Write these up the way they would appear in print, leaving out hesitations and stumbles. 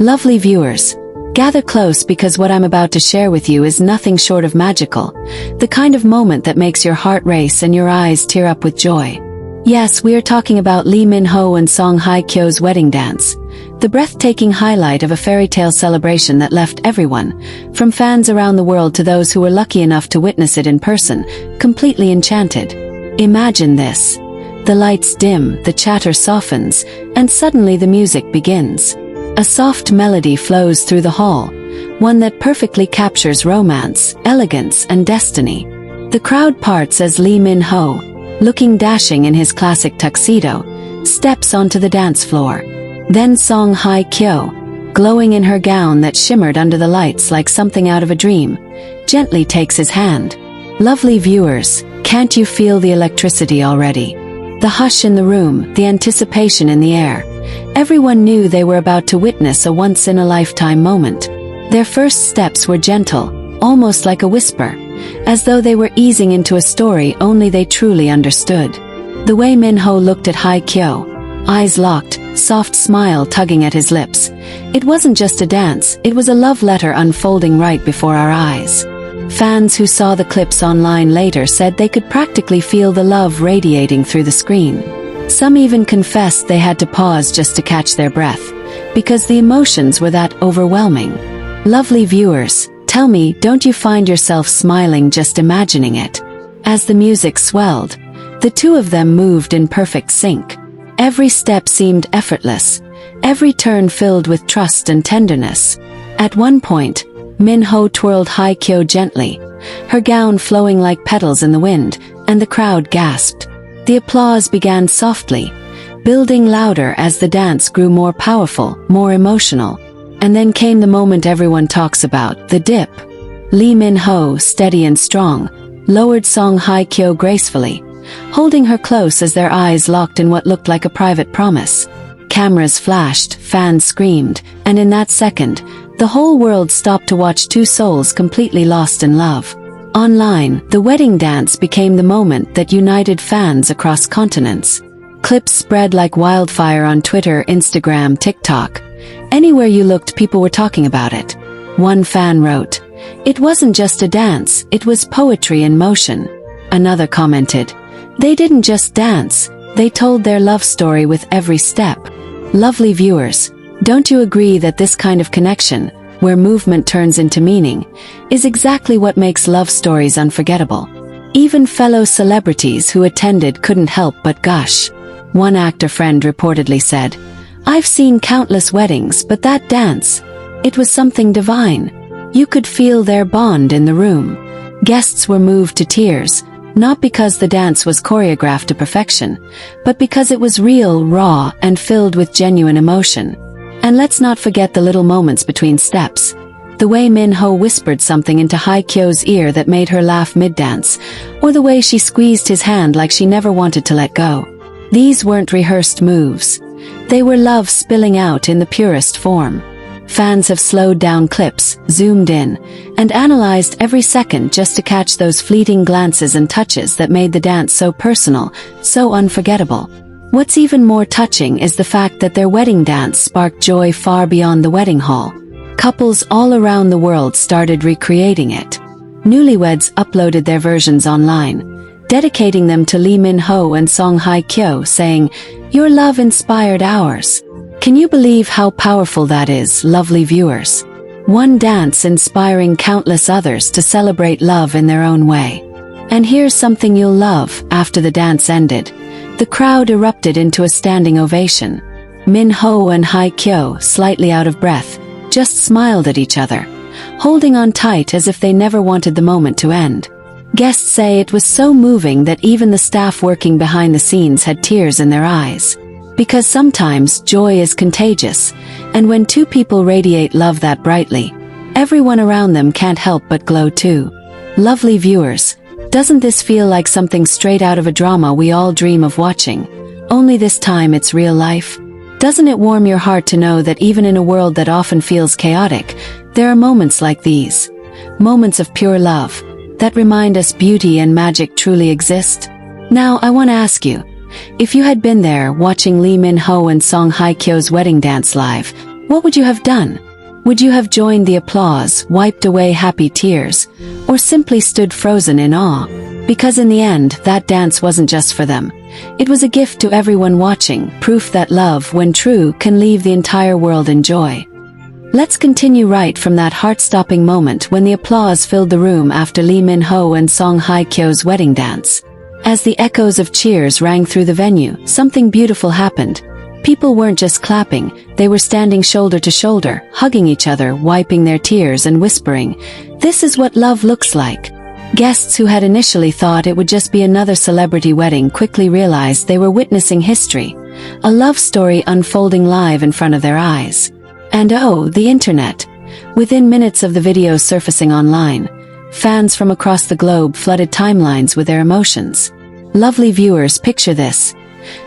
Lovely viewers, gather close because what I'm about to share with you is nothing short of magical, the kind of moment that makes your heart race and your eyes tear up with joy. Yes, we are talking about Lee Min-ho and Song Hye Kyo's wedding dance, the breathtaking highlight of a fairy tale celebration that left everyone, from fans around the world to those who were lucky enough to witness it in person, completely enchanted. Imagine this. The lights dim, the chatter softens, and suddenly the music begins. A soft melody flows through the hall, one that perfectly captures romance, elegance, and destiny. The crowd parts as Lee Min-ho, looking dashing in his classic tuxedo, steps onto the dance floor. Then Song Hye Kyo, glowing in her gown that shimmered under the lights like something out of a dream, gently takes his hand. Lovely viewers, can't you feel the electricity already? The hush in the room, the anticipation in the air. Everyone knew they were about to witness a once-in-a-lifetime moment. Their first steps were gentle, almost like a whisper, as though they were easing into a story only they truly understood. The way Min-ho looked at Hye Kyo, eyes locked, soft smile tugging at his lips. It wasn't just a dance, it was a love letter unfolding right before our eyes. Fans who saw the clips online later said they could practically feel the love radiating through the screen. Some even confessed they had to pause just to catch their breath, because the emotions were that overwhelming. Lovely viewers, tell me, don't you find yourself smiling just imagining it? As the music swelled, the two of them moved in perfect sync. Every step seemed effortless, every turn filled with trust and tenderness. At one point, Min-ho twirled Hye Kyo gently, her gown flowing like petals in the wind, and the crowd gasped. The applause began softly, building louder as the dance grew more powerful, more emotional. And then came the moment everyone talks about, the dip. Lee Min-ho, steady and strong, lowered Song Hye Kyo gracefully, holding her close as their eyes locked in what looked like a private promise. Cameras flashed, fans screamed, and in that second, the whole world stopped to watch two souls completely lost in love. Online, the wedding dance became the moment that united fans across continents. Clips spread like wildfire on Twitter, Instagram, TikTok. Anywhere you looked, people were talking about it. One fan wrote, "It wasn't just a dance, it was poetry in motion." Another commented, "They didn't just dance, they told their love story with every step." Lovely viewers, don't you agree that this kind of connection, where movement turns into meaning, is exactly what makes love stories unforgettable? Even fellow celebrities who attended couldn't help but gush. One actor friend reportedly said, "I've seen countless weddings, but that dance, it was something divine. You could feel their bond in the room." Guests were moved to tears, not because the dance was choreographed to perfection, but because it was real, raw, and filled with genuine emotion. And let's not forget the little moments between steps. The way Min-ho whispered something into Hye Kyo's ear that made her laugh mid-dance, or the way she squeezed his hand like she never wanted to let go. These weren't rehearsed moves. They were love spilling out in the purest form. Fans have slowed down clips, zoomed in, and analyzed every second just to catch those fleeting glances and touches that made the dance so personal, so unforgettable. What's even more touching is the fact that their wedding dance sparked joy far beyond the wedding hall. Couples all around the world started recreating it. Newlyweds uploaded their versions online, dedicating them to Lee Min-ho and Song Hye Kyo, saying, "Your love inspired ours." Can you believe how powerful that is, lovely viewers? One dance inspiring countless others to celebrate love in their own way. And here's something you'll love. After the dance ended, the crowd erupted into a standing ovation. Min-ho and Hye Kyo, slightly out of breath, just smiled at each other, holding on tight as if they never wanted the moment to end. Guests say it was so moving that even the staff working behind the scenes had tears in their eyes. Because sometimes joy is contagious, and when two people radiate love that brightly, everyone around them can't help but glow too. Lovely viewers, doesn't this feel like something straight out of a drama we all dream of watching? Only this time it's real life. Doesn't it warm your heart to know that even in a world that often feels chaotic, there are moments like these? Moments of pure love, that remind us beauty and magic truly exist? Now I want to ask you, if you had been there watching Lee Min-ho and Song Hye Kyo's wedding dance live, What would you have done? Would you have joined the applause, wiped away happy tears, or simply stood frozen in awe? Because in the end, that dance wasn't just for them. It was a gift to everyone watching, proof that love, when true, can leave the entire world in joy. Let's continue right from that heart-stopping moment when the applause filled the room after Lee Min-ho and Song Hye Kyo's wedding dance. As the echoes of cheers rang through the venue, something beautiful happened. People weren't just clapping, they were standing shoulder to shoulder, hugging each other, wiping their tears and whispering, "This is what love looks like." Guests who had initially thought it would just be another celebrity wedding quickly realized they were witnessing history, a love story unfolding live in front of their eyes. And oh, the internet. Within minutes of the video surfacing online, fans from across the globe flooded timelines with their emotions. Lovely viewers, picture this.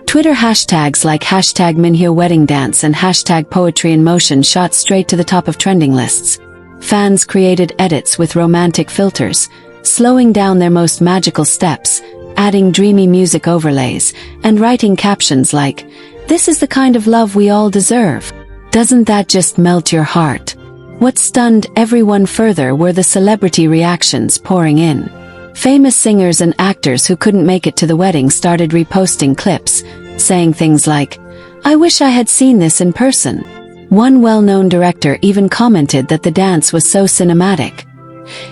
Twitter hashtags like hashtag Minhyo wedding dance and hashtag poetry in motion shot straight to the top of trending lists. Fans created edits with romantic filters, slowing down their most magical steps, adding dreamy music overlays, and writing captions like, "This is the kind of love we all deserve." Doesn't that just melt your heart? What stunned everyone further were the celebrity reactions pouring in. Famous singers and actors who couldn't make it to the wedding started reposting clips, saying things like, "I wish I had seen this in person." One well-known director even commented that the dance was so cinematic.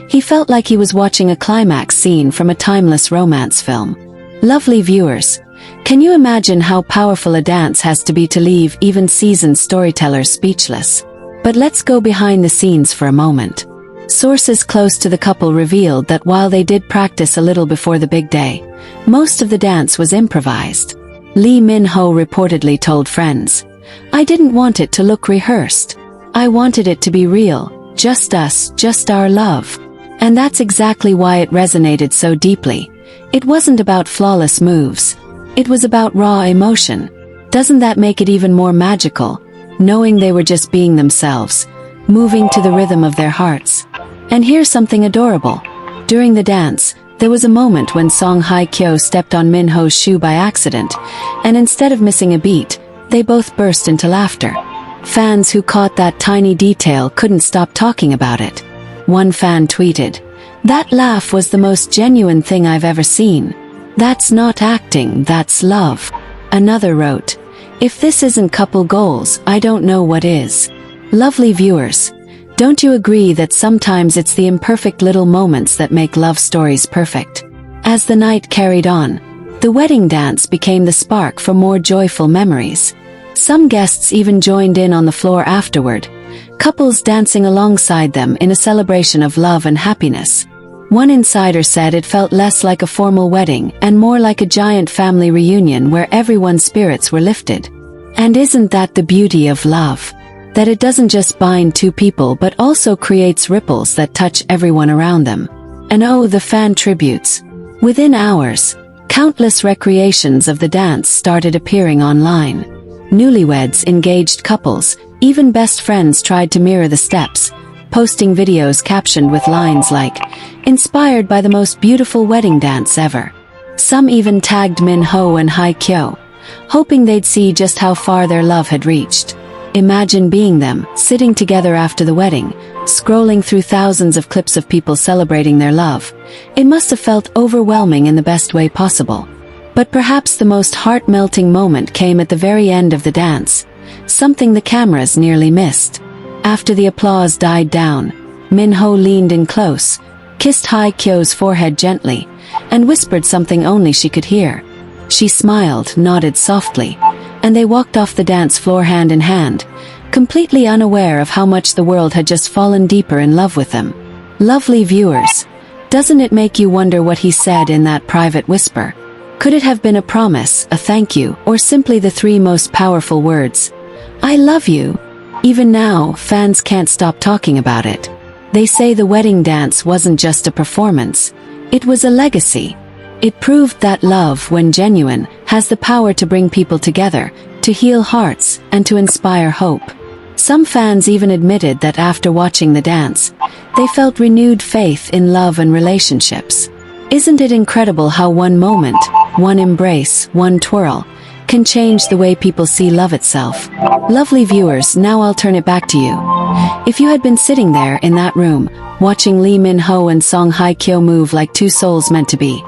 He felt like he was watching a climax scene from a timeless romance film. Lovely viewers, can you imagine how powerful a dance has to be to leave even seasoned storytellers speechless? But let's go behind the scenes for a moment. Sources close to the couple revealed that while they did practice a little before the big day, most of the dance was improvised. Lee Min-ho reportedly told friends, "I didn't want it to look rehearsed. I wanted it to be real, just us, just our love." And that's exactly why it resonated so deeply. It wasn't about flawless moves. It was about raw emotion. Doesn't that make it even more magical, knowing they were just being themselves, moving to the rhythm of their hearts? And here's something adorable. During the dance, there was a moment when Song Hye Kyo stepped on Min-ho's shoe by accident, and instead of missing a beat, they both burst into laughter. Fans who caught that tiny detail couldn't stop talking about it. One fan tweeted, "That laugh was the most genuine thing I've ever seen. That's not acting, that's love." Another wrote, "If this isn't couple goals, I don't know what is." Lovely viewers, don't you agree that sometimes it's the imperfect little moments that make love stories perfect? As the night carried on, the wedding dance became the spark for more joyful memories. Some guests even joined in on the floor afterward, couples dancing alongside them in a celebration of love and happiness. One insider said it felt less like a formal wedding and more like a giant family reunion where everyone's spirits were lifted. And isn't that the beauty of love? That it doesn't just bind two people but also creates ripples that touch everyone around them. And oh, the fan tributes. Within hours, countless recreations of the dance started appearing online. Newlyweds, engaged couples, even best friends tried to mirror the steps, posting videos captioned with lines like, "Inspired by the most beautiful wedding dance ever." Some even tagged Min-ho and Hye Kyo, hoping they'd see just how far their love had reached. Imagine being them, sitting together after the wedding, scrolling through thousands of clips of people celebrating their love. It must have felt overwhelming in the best way possible. But perhaps the most heart-melting moment came at the very end of the dance, something the cameras nearly missed. After the applause died down, Min-ho leaned in close, kissed Hye Kyo's forehead gently, and whispered something only she could hear. She smiled, nodded softly, and they walked off the dance floor hand in hand, completely unaware of how much the world had just fallen deeper in love with them. Lovely viewers, doesn't it make you wonder what he said in that private whisper? Could it have been a promise, a thank you, or simply the three most powerful words, "I love you"? Even now, fans can't stop talking about it. They say the wedding dance wasn't just a performance, it was a legacy. It proved that love, when genuine, has the power to bring people together, to heal hearts, and to inspire hope. Some fans even admitted that after watching the dance, they felt renewed faith in love and relationships. Isn't it incredible how one moment, one embrace, one twirl, can change the way people see love itself. Lovely viewers, now I'll turn it back to you. If you had been sitting there in that room, watching Lee Min-ho and Song Hye Kyo move like two souls meant to be.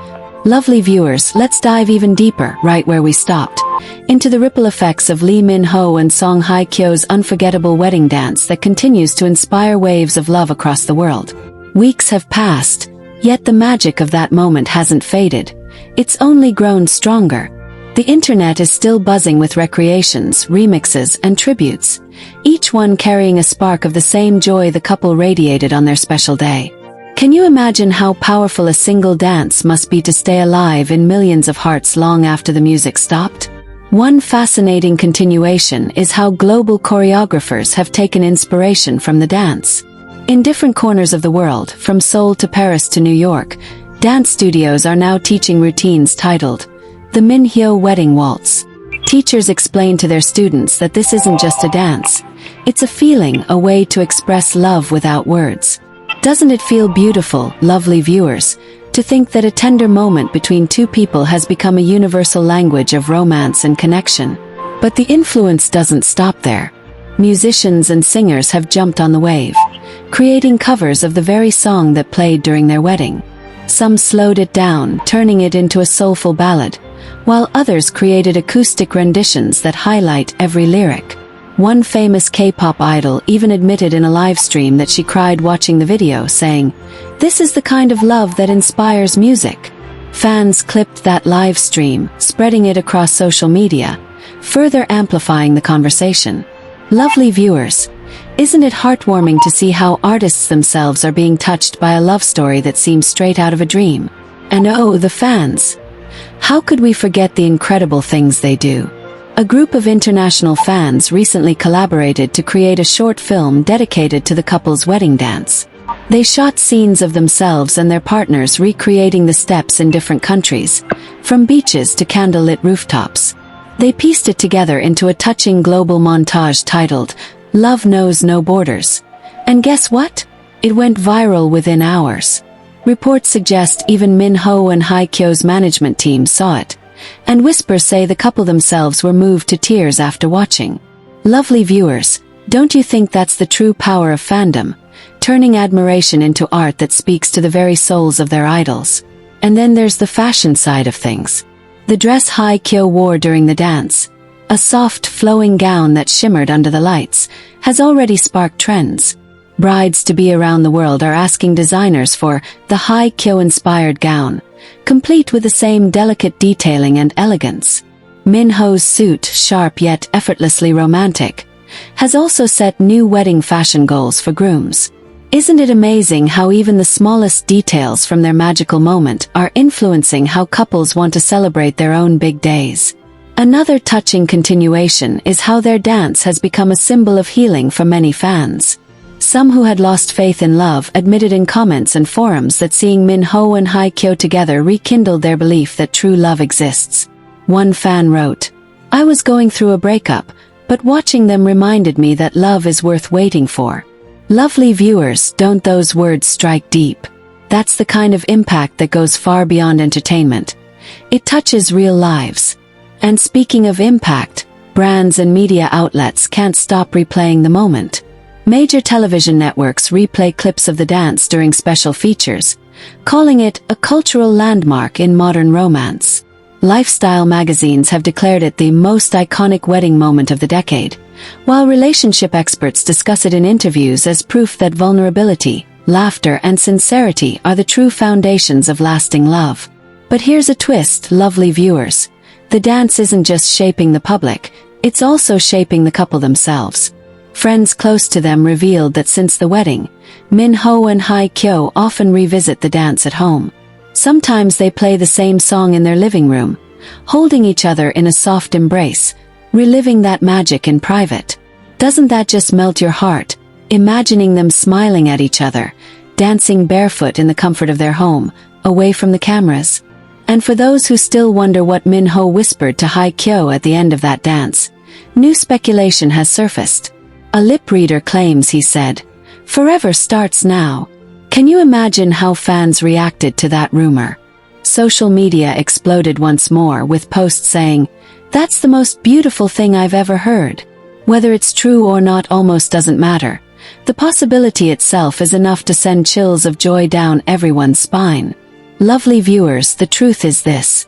Lovely viewers, let's dive even deeper, right where we stopped, into the ripple effects of Lee Min-ho and Song Hye Kyo's unforgettable wedding dance that continues to inspire waves of love across the world. Weeks have passed, yet the magic of that moment hasn't faded. It's only grown stronger. The internet is still buzzing with recreations, remixes, and tributes, each one carrying a spark of the same joy the couple radiated on their special day. Can you imagine how powerful a single dance must be to stay alive in millions of hearts long after the music stopped? One fascinating continuation is how global choreographers have taken inspiration from the dance. In different corners of the world, from Seoul to Paris to New York, dance studios are now teaching routines titled the Min-hyo Wedding Waltz. Teachers explain to their students that this isn't just a dance, it's a feeling, a way to express love without words. Doesn't it feel beautiful, lovely viewers, to think that a tender moment between two people has become a universal language of romance and connection? But the influence doesn't stop there. Musicians and singers have jumped on the wave, creating covers of the very song that played during their wedding. Some slowed it down, turning it into a soulful ballad, while others created acoustic renditions that highlight every lyric. One famous K-pop idol even admitted in a live stream that she cried watching the video, saying, "This is the kind of love that inspires music." Fans clipped that live stream, spreading it across social media, further amplifying the conversation. Lovely viewers, isn't it heartwarming to see how artists themselves are being touched by a love story that seems straight out of a dream? And oh, the fans! How could we forget the incredible things they do? A group of international fans recently collaborated to create a short film dedicated to the couple's wedding dance. They shot scenes of themselves and their partners recreating the steps in different countries, from beaches to candlelit rooftops. They pieced it together into a touching global montage titled, Love Knows No Borders. And guess what? It went viral within hours. Reports suggest even Min-ho and Hye Kyo's management team saw it, and whispers say the couple themselves were moved to tears after watching. Lovely viewers, don't you think that's the true power of fandom, turning admiration into art that speaks to the very souls of their idols? And then there's the fashion side of things. The dress Hye Kyo wore during the dance, a soft, flowing gown that shimmered under the lights, has already sparked trends. Brides-to-be around the world are asking designers for the Hye Kyo-inspired gown, complete with the same delicate detailing and elegance. Min-ho's suit, sharp yet effortlessly romantic, has also set new wedding fashion goals for grooms. Isn't it amazing how even the smallest details from their magical moment are influencing how couples want to celebrate their own big days? Another touching continuation is how their dance has become a symbol of healing for many fans. Some who had lost faith in love admitted in comments and forums that seeing Min-ho and Hye Kyo together rekindled their belief that true love exists. One fan wrote, "I was going through a breakup, but watching them reminded me that love is worth waiting for." Lovely viewers, don't those words strike deep? That's the kind of impact that goes far beyond entertainment. It touches real lives. And speaking of impact, brands and media outlets can't stop replaying the moment. Major television networks replay clips of the dance during special features, calling it a cultural landmark in modern romance. Lifestyle magazines have declared it the most iconic wedding moment of the decade, while relationship experts discuss it in interviews as proof that vulnerability, laughter, and sincerity are the true foundations of lasting love. But here's a twist, lovely viewers. The dance isn't just shaping the public, it's also shaping the couple themselves. Friends close to them revealed that since the wedding, Min-ho and Hye Kyo often revisit the dance at home. Sometimes they play the same song in their living room, holding each other in a soft embrace, reliving that magic in private. Doesn't that just melt your heart, imagining them smiling at each other, dancing barefoot in the comfort of their home, away from the cameras? And for those who still wonder what Min-ho whispered to Hye Kyo at the end of that dance, new speculation has surfaced. A lip reader claims he said, "Forever starts now." Can you imagine how fans reacted to that rumor? Social media exploded once more with posts saying, "That's the most beautiful thing I've ever heard." Whether it's true or not almost doesn't matter. The possibility itself is enough to send chills of joy down everyone's spine. Lovely viewers, the truth is this.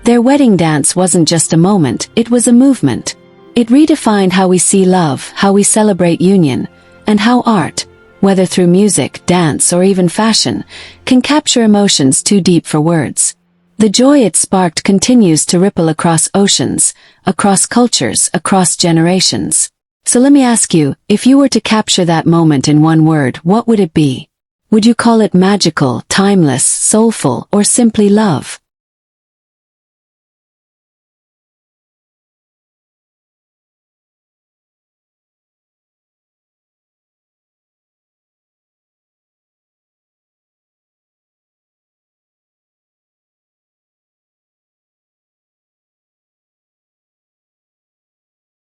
Their wedding dance wasn't just a moment, it was a movement. It redefined how we see love, how we celebrate union, and how art, whether through music, dance, or even fashion, can capture emotions too deep for words. The joy it sparked continues to ripple across oceans, across cultures, across generations. So let me ask you, if you were to capture that moment in one word, what would it be? Would you call it magical, timeless, soulful, or simply love?